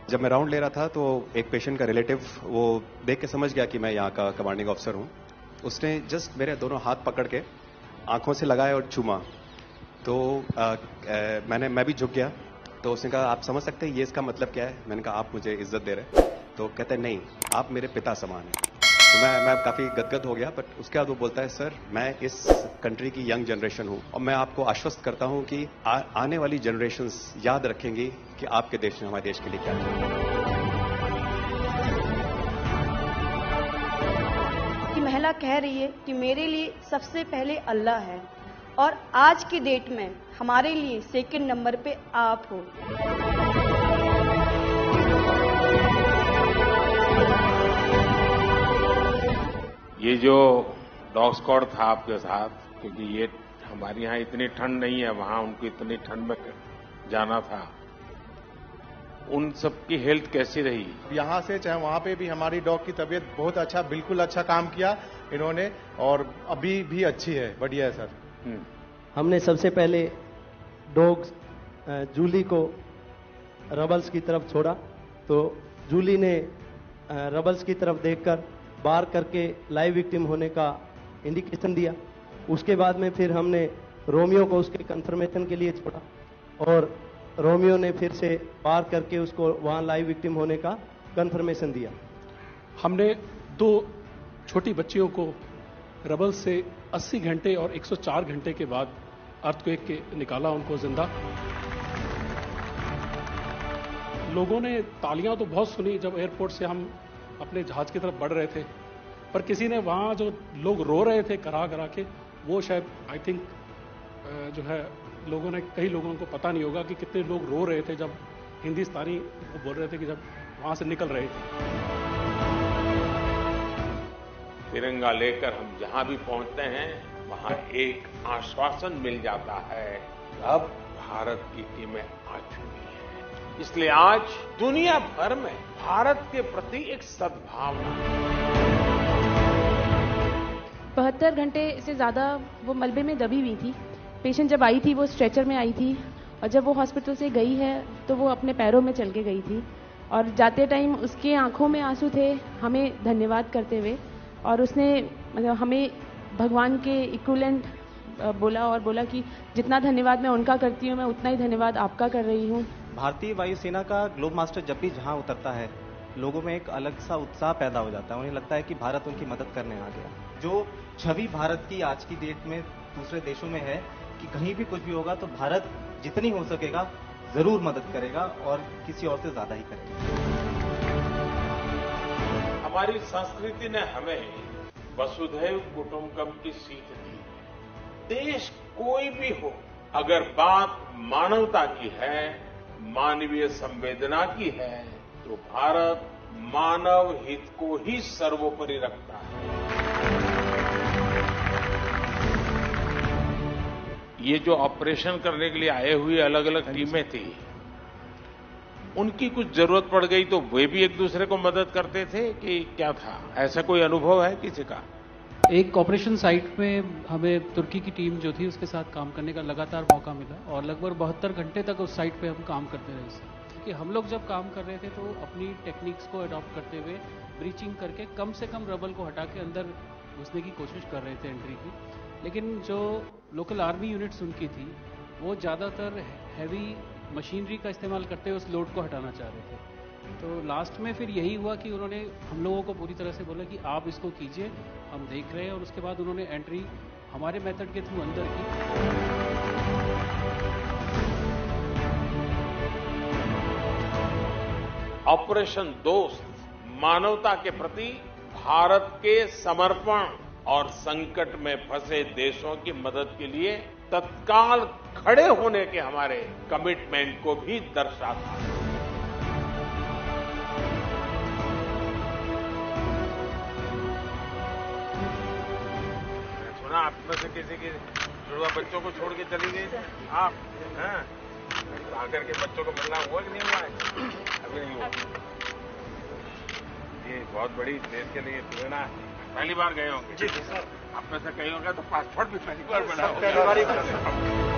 जब मैं राउंड ले रहा था तो एक पेशेंट का रिलेटिव वो देख के समझ गया कि मैं यहाँ का कमांडिंग ऑफिसर हूँ। उसने जस्ट मेरे दोनों हाथ पकड़ के आंखों से लगाए और चूमा। तो मैं भी झुक गया। तो उसने कहा आप समझ सकते हैं ये इसका मतलब क्या है? मैंने कहा आप मुझे इज्जत दे रहे हैं। तो कहते हैं नहीं, आप मेरे पिता समान हैं। तो मैं काफी गदगद हो गया। बट उसके बाद वो बोलता है सर मैं इस कंट्री की यंग जनरेशन हूं और मैं आपको आश्वस्त करता हूं कि आने वाली जनरेशंस याद रखेंगी कि आपके देश ने हमारे देश के लिए क्या किया। कि महिला कह रही है कि मेरे लिए सबसे पहले अल्लाह है और आज की डेट में हमारे लिए सेकंड नंबर पे आप हो। ये जो डॉग स्क्वाड था आपके साथ, क्योंकि ये हमारे यहाँ इतनी ठंड नहीं है, वहां उनको इतनी ठंड में जाना था, उन सबकी हेल्थ कैसी रही? यहाँ से चाहे वहाँ पे भी हमारी डॉग की तबीयत बहुत अच्छा, बिल्कुल अच्छा काम किया इन्होंने और अभी भी अच्छी है, बढ़िया है सर। हमने सबसे पहले डॉग जूली को रबल्स की तरफ छोड़ा तो जूली ने रबल्स की तरफ देखकर बार करके लाइव विक्टिम होने का इंडिकेशन दिया। उसके बाद में फिर हमने रोमियो को उसके कंफर्मेशन के लिए छोड़ा और रोमियो ने फिर से बार करके उसको वहां लाइव विक्टिम होने का कंफर्मेशन दिया। हमने 2 छोटी बच्चियों को रबल से 80 घंटे और 104 घंटे के बाद अर्थक्वेक के निकाला उनको जिंदा। लोगों ने तालियां तो बहुत सुनी जब एयरपोर्ट से हम अपने जहाज की तरफ बढ़ रहे थे, पर किसी ने वहां जो लोग रो रहे थे करा करा के, वो शायद आई थिंक जो है लोगों ने, कई लोगों को पता नहीं होगा कि कितने लोग रो रहे थे जब हिंदुस्तानी वो बोल रहे थे कि जब वहां से निकल रहे थे। तिरंगा लेकर हम जहां भी पहुंचते हैं वहां एक आश्वासन मिल जाता है, अब भारत की टीमें आ चुकी हैं। इसलिए आज दुनिया भर में भारत के प्रति एक सद्भावना। 72 घंटे से ज्यादा वो मलबे में दबी हुई थी। पेशेंट जब आई थी वो स्ट्रेचर में आई थी और जब वो हॉस्पिटल से गई है तो वो अपने पैरों में चल के गई थी और जाते टाइम उसके आंखों में आंसू थे हमें धन्यवाद करते हुए, और उसने मतलब हमें भगवान के इक्विवेलेंट बोला और बोला कि जितना धन्यवाद मैं उनका करती हूँ मैं उतना ही धन्यवाद आपका कर रही हूँ। भारतीय वायुसेना का ग्लोब मास्टर जब भी जहां उतरता है लोगों में एक अलग सा उत्साह पैदा हो जाता है। उन्हें लगता है कि भारत उनकी मदद करने आ गया। जो छवि भारत की आज की डेट में दूसरे देशों में है कि कहीं भी कुछ भी होगा तो भारत जितनी हो सकेगा जरूर मदद करेगा और किसी और से ज्यादा ही करेगा। हमारी संस्कृति ने हमें वसुधैव कुटुंबकम की सीख दी। देश कोई भी हो, अगर बात मानवता की है, मानवीय संवेदना की है, तो भारत मानव हित को ही सर्वोपरि रखता है। ये जो ऑपरेशन करने के लिए आए हुए अलग अलग टीमें थी, उनकी कुछ जरूरत पड़ गई तो वे भी एक दूसरे को मदद करते थे कि क्या था? ऐसा कोई अनुभव है किसी का? एक ऑपरेशन साइट में हमें तुर्की की टीम जो थी उसके साथ काम करने का लगातार मौका मिला और लगभग 72 घंटे तक उस साइट पे हम काम करते रहे। कि हम लोग जब काम कर रहे थे तो अपनी टेक्निक्स को अडॉप्ट करते हुए ब्रीचिंग करके कम से कम रबल को हटा के अंदर घुसने की कोशिश कर रहे थे एंट्री की। लेकिन जो लोकल आर्मी यूनिट्स उनकी थी वो ज़्यादातर हैवी मशीनरी का इस्तेमाल करते हुए उस लोड को हटाना चाह रहे थे। तो लास्ट में फिर यही हुआ कि उन्होंने हम लोगों को पूरी तरह से बोला कि आप इसको कीजिए, हम देख रहे हैं, और उसके बाद उन्होंने एंट्री हमारे मेथड के थ्रू अंदर की। ऑपरेशन दोस्त मानवता के प्रति भारत के समर्पण और संकट में फंसे देशों की मदद के लिए तत्काल खड़े होने के हमारे कमिटमेंट को भी दर्शाता है। सुना आप में से किसी की जुड़वा बच्चों को छोड़ के चली गई थी आप, हैं? आकर के बच्चों को मिलना हुआ कि नहीं हुआ है? अभी नहीं हुआ। ये बहुत बड़ी देश के लिए प्रेरणा है। पहली बार गए होंगे? जी सर। आप में से कई होंगे तो पासपोर्ट भी पहली बार बना होगा।